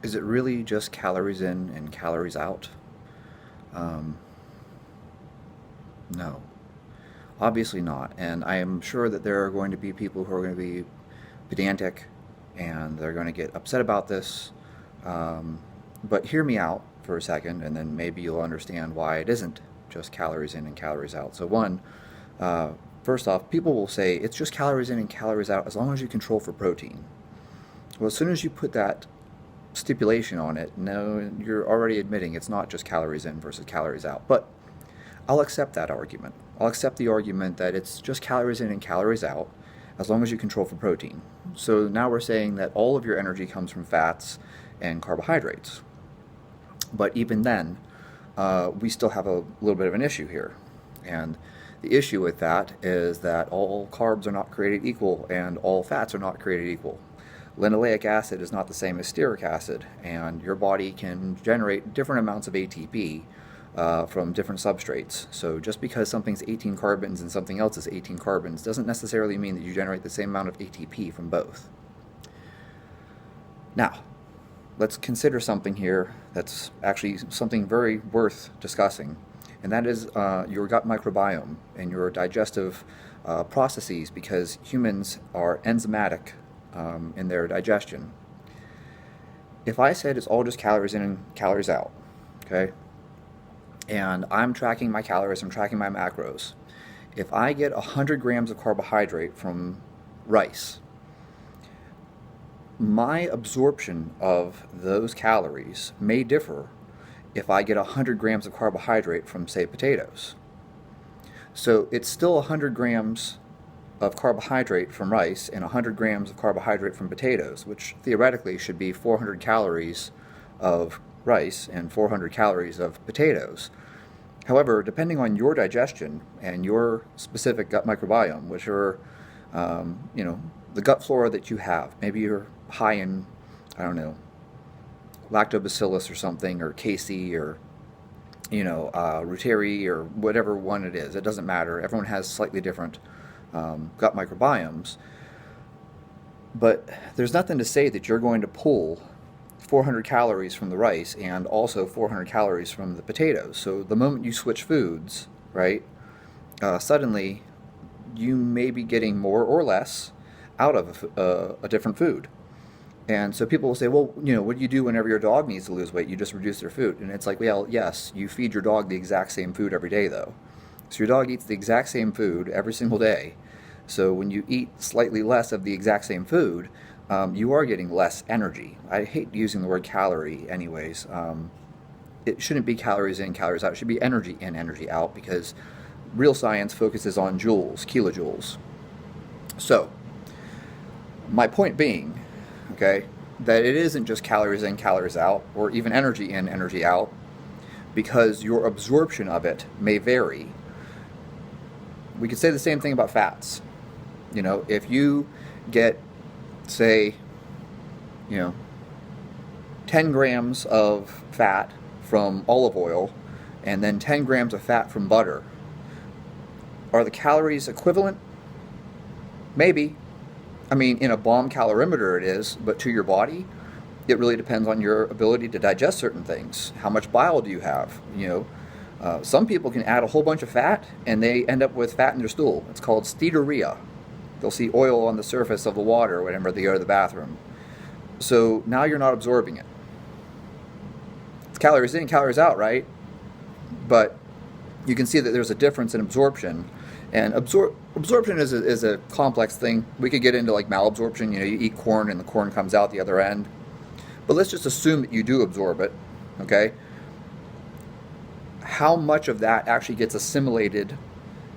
Is it really just calories in and calories out? Um, no, obviously not. And I am sure that there are going to be people who are going to be pedantic and they're going to get upset about this. Um, but hear me out for a second, and then maybe you'll understand why it isn't just calories in and calories out. So, uh, first off, people will say it's just calories in and calories out as long as you control for protein. Well, as soon as you put that stipulation on it, no, you're already admitting it's not just calories in versus calories out. But I'll accept that argument. I'll accept the argument that it's just calories in and calories out as long as you control for protein. So now we're saying that all of your energy comes from fats and carbohydrates. But even then, we still have a little bit of an issue here. And the issue with that is that all carbs are not created equal and all fats are not created equal. Linoleic acid is not the same as stearic acid, and your body can generate different amounts of ATP from different substrates. So just because something's 18 carbons and something else is 18 carbons doesn't necessarily mean that you generate the same amount of ATP from both. Now, let's consider something here that's actually something very worth discussing, and that is your gut microbiome and your digestive processes, because humans are enzymatic in their digestion. If I said it's all just calories in and calories out, okay, and I'm tracking my calories, I'm tracking my macros, if I get 100 grams of carbohydrate from rice, my absorption of those calories may differ if I get 100 grams of carbohydrate from, say, potatoes. So it's still 100 grams of carbohydrate from rice and 100 grams of carbohydrate from potatoes, which theoretically should be 400 calories of rice and 400 calories of potatoes. However, depending on your digestion and your specific gut microbiome, which are, the gut flora that you have, maybe you're high in, I don't know, lactobacillus or something, or casei, or reuteri, or whatever one it is. It doesn't matter. Everyone has slightly different gut microbiomes. But there's nothing to say that you're going to pull 400 calories from the rice and also 400 calories from the potatoes. So the moment you switch foods, right, suddenly you may be getting more or less out of a different food. And so people will say, well, what do you do whenever your dog needs to lose weight? You just reduce their food. And it's like, well, yes, you feed your dog the exact same food every day, though. So your dog eats the exact same food every single day. So when you eat slightly less of the exact same food, you are getting less energy. I hate using the word calorie anyways. It shouldn't be calories in, calories out. It should be energy in, energy out, because real science focuses on joules, kilojoules. So my point being, okay, that it isn't just calories in, calories out, or even energy in, energy out, because your absorption of it may vary. We could say the same thing about fats. If you get, say, 10 grams of fat from olive oil and then 10 grams of fat from butter, are the calories equivalent? Maybe. I mean, in a bomb calorimeter it is, but to your body, it really depends on your ability to digest certain things. How much bile do you have? Some people can add a whole bunch of fat and they end up with fat in their stool. It's called steatorrhea. They'll see oil on the surface of the water whenever they go to the bathroom. So now you're not absorbing it. It's calories in, calories out, right? But you can see that there's a difference in absorption. And absorption is a complex thing. We could get into like malabsorption. You eat corn and the corn comes out the other end. But let's just assume that you do absorb it, okay? How much of that actually gets assimilated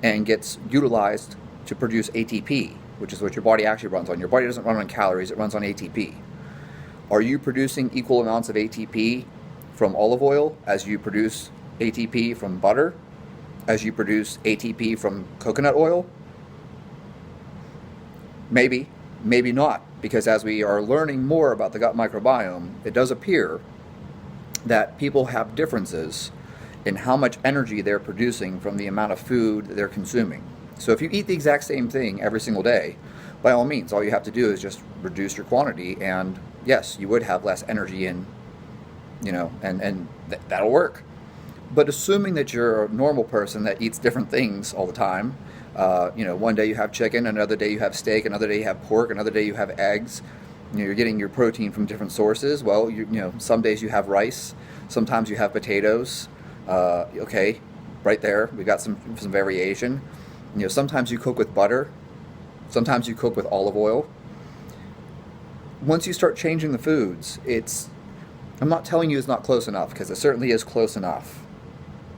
and gets utilized to produce ATP, which is what your body actually runs on. Your body doesn't run on calories, it runs on ATP. Are you producing equal amounts of ATP from olive oil as you produce ATP from butter, as you produce ATP from coconut oil? Maybe, maybe not, because as we are learning more about the gut microbiome, it does appear that people have differences in how much energy they're producing from the amount of food that they're consuming. So if you eat the exact same thing every single day, by all means, all you have to do is just reduce your quantity and yes, you would have less energy in, that'll work. But assuming that you're a normal person that eats different things all the time, one day you have chicken, another day you have steak, another day you have pork, another day you have eggs. You're getting your protein from different sources. Well, some days you have rice, sometimes you have potatoes. Okay, right there, we got some variation. Sometimes you cook with butter, sometimes you cook with olive oil. Once you start changing the foods, I'm not telling you it's not close enough, because it certainly is close enough.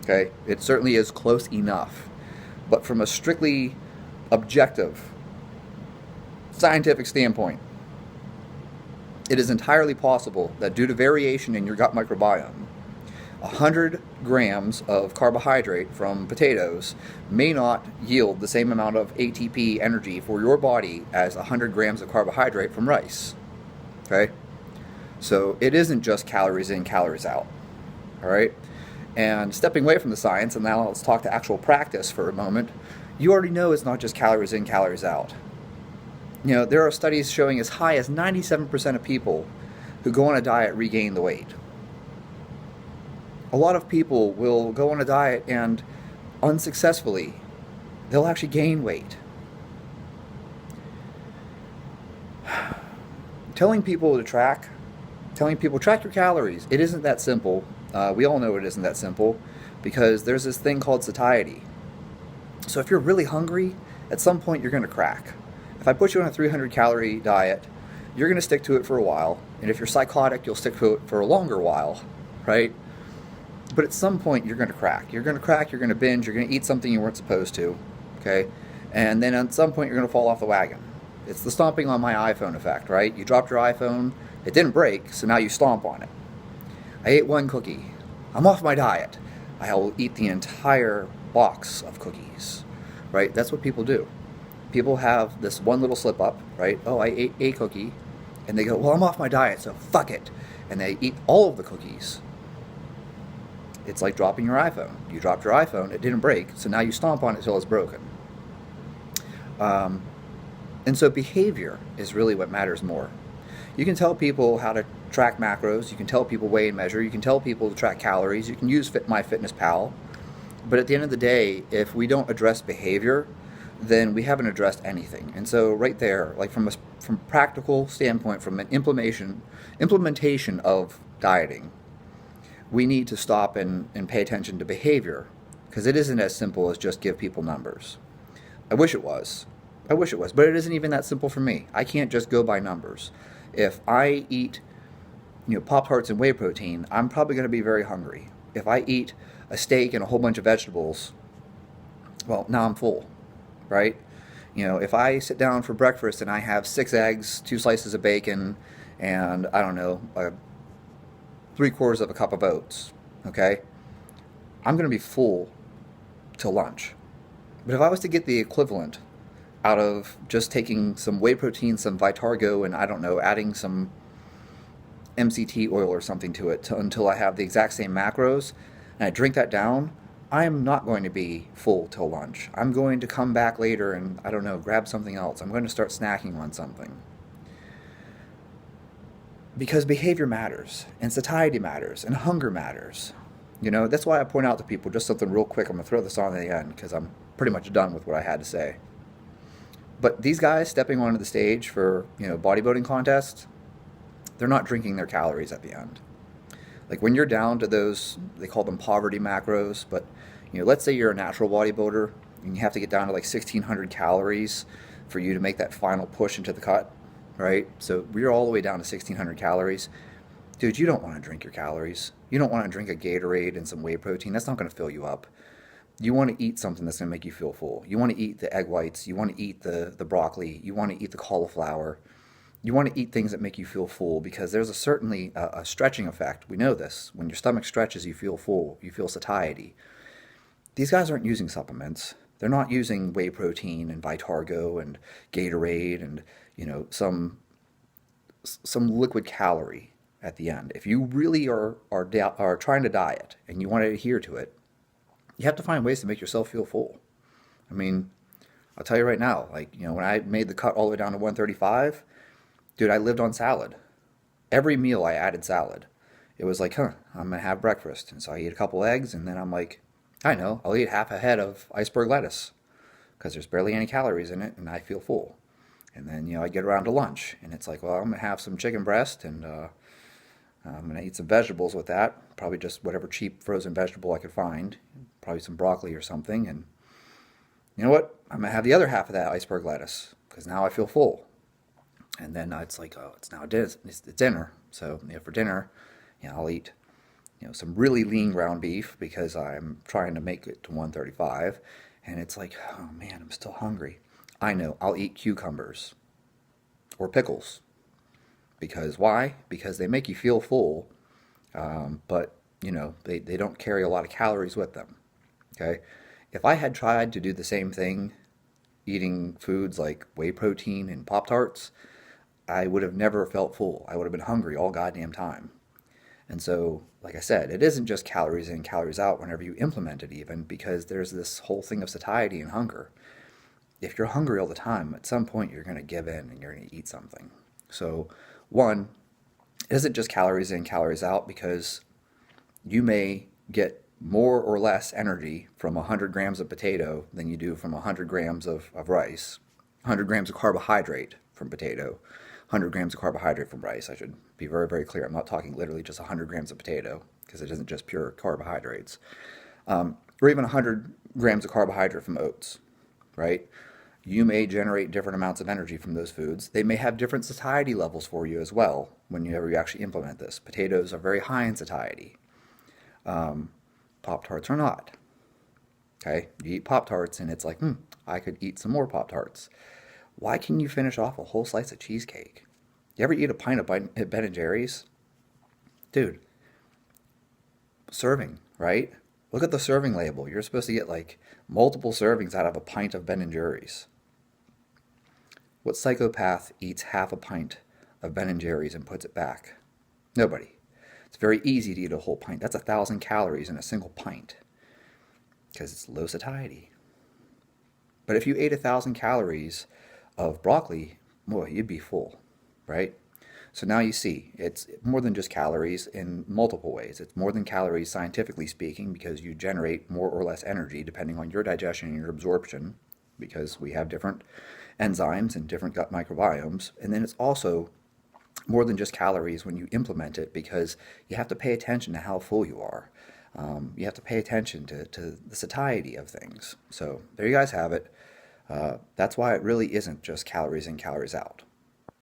Okay, it certainly is close enough. But from a strictly objective, scientific standpoint, it is entirely possible that due to variation in your gut microbiome, 100 grams of carbohydrate from potatoes may not yield the same amount of ATP energy for your body as 100 grams of carbohydrate from rice. Okay? So it isn't just calories in, calories out. All right? And stepping away from the science, and now let's talk to actual practice for a moment, you already know it's not just calories in, calories out. There are studies showing as high as 97% of people who go on a diet regain the weight. A lot of people will go on a diet and unsuccessfully, they'll actually gain weight. Telling people track your calories, it isn't that simple. We all know it isn't that simple, because there's this thing called satiety. So if you're really hungry, at some point you're going to crack. If I put you on a 300 calorie diet, you're going to stick to it for a while. And if you're psychotic, you'll stick to it for a longer while, right? But at some point you're going to crack. You're going to crack, you're going to binge, you're going to eat something you weren't supposed to, okay? And then at some point you're going to fall off the wagon. It's the stomping on my iPhone effect, right? You dropped your iPhone, it didn't break, so now you stomp on it. I ate one cookie. I'm off my diet. I will eat the entire box of cookies, right? That's what people do. People have this one little slip up, right? Oh, I ate a cookie. And they go, well, I'm off my diet, so fuck it. And they eat all of the cookies. It's like dropping your iPhone. You dropped your iPhone, it didn't break, so now you stomp on it until it's broken. And so behavior is really what matters more. You can tell people how to track macros, you can tell people weigh and measure, you can tell people to track calories, you can use MyFitnessPal. But at the end of the day, if we don't address behavior, then we haven't addressed anything. And so right there, like from a practical standpoint, from an implementation of dieting, we need to stop and pay attention to behavior, because it isn't as simple as just give people numbers. I wish it was, but it isn't even that simple for me. I can't just go by numbers. If I eat, Pop-Tarts and whey protein, I'm probably going to be very hungry. If I eat a steak and a whole bunch of vegetables, well, now I'm full, right? If I sit down for breakfast and I have 6 eggs, 2 slices of bacon, and I don't know, 3/4 of a cup of oats, okay? I'm going to be full till lunch. But if I was to get the equivalent out of just taking some whey protein, some Vitargo, and I don't know, adding some MCT oil or something to it until I have the exact same macros, and I drink that down, I am not going to be full till lunch. I'm going to come back later and, I don't know, grab something else. I'm going to start snacking on something. Because behavior matters, and satiety matters, and hunger matters. That's why I point out to people, just something real quick, I'm going to throw this on at the end, because I'm pretty much done with what I had to say. But these guys stepping onto the stage for, bodybuilding contests, they're not drinking their calories at the end. Like when you're down to those, they call them poverty macros, but let's say you're a natural bodybuilder and you have to get down to like 1,600 calories for you to make that final push into the cut, right? So we're all the way down to 1,600 calories. Dude, you don't want to drink your calories. You don't want to drink a Gatorade and some whey protein. That's not going to fill you up. You want to eat something that's going to make you feel full. You want to eat the egg whites. You want to eat the broccoli. You want to eat the cauliflower. You want to eat things that make you feel full, because there's certainly a stretching effect. We know this. When your stomach stretches, you feel full. You feel satiety. These guys aren't using supplements. They're not using whey protein and Vitargo and Gatorade and some liquid calorie at the end. If you really are trying to diet and you want to adhere to it, you have to find ways to make yourself feel full. I mean, I'll tell you right now, when I made the cut all the way down to 135, dude, I lived on salad. Every meal I added salad. It was like, I'm gonna have breakfast, and so I eat a couple eggs, and then I'm like, I know, I'll eat half a head of iceberg lettuce because there's barely any calories in it, and I feel full. And then I get around to lunch, and it's like, well, I'm gonna have some chicken breast, and I'm gonna eat some vegetables with that. Probably just whatever cheap frozen vegetable I could find, probably some broccoli or something. And you know what? I'm gonna have the other half of that iceberg lettuce because now I feel full. And then it's like, oh, it's now it's dinner. So for dinner, I'll eat some really lean ground beef because I'm trying to make it to 135. And it's like, oh man, I'm still hungry. I know, I'll eat cucumbers or pickles. Because why? Because they make you feel full, but they don't carry a lot of calories with them. Okay? If I had tried to do the same thing, eating foods like whey protein and Pop Tarts, I would have never felt full. I would have been hungry all goddamn time. And so, like I said, it isn't just calories in, calories out whenever you implement it, even, because there's this whole thing of satiety and hunger. If you're hungry all the time, at some point you're going to give in and you're going to eat something. So, one, it isn't just calories in, calories out, because you may get more or less energy from 100 grams of potato than you do from 100 grams of rice, 100 grams of carbohydrate from potato, 100 grams of carbohydrate from rice. I should be very, very clear. I'm not talking literally just 100 grams of potato, because it isn't just pure carbohydrates. Or even 100 grams of carbohydrate from oats, right? You may generate different amounts of energy from those foods. They may have different satiety levels for you as well whenever you actually implement this. Potatoes are very high in satiety. Pop-Tarts are not. Okay? You eat Pop-Tarts and it's like, I could eat some more Pop-Tarts. Why can you finish off a whole slice of cheesecake? You ever eat a pint of Ben & Jerry's? Dude, serving, right? Look at the serving label. You're supposed to get like multiple servings out of a pint of Ben & Jerry's. What psychopath eats half a pint of Ben & Jerry's and puts it back? Nobody. It's very easy to eat a whole pint. That's 1,000 calories in a single pint because it's low satiety. But if you ate 1,000 calories of broccoli, boy, you'd be full, right? So now you see, it's more than just calories in multiple ways. It's more than calories scientifically speaking because you generate more or less energy depending on your digestion and your absorption because we have different enzymes and different gut microbiomes. And then it's also more than just calories when you implement it because you have to pay attention to how full you are. You have to pay attention to the satiety of things. So there you guys have it. That's why it really isn't just calories in, calories out.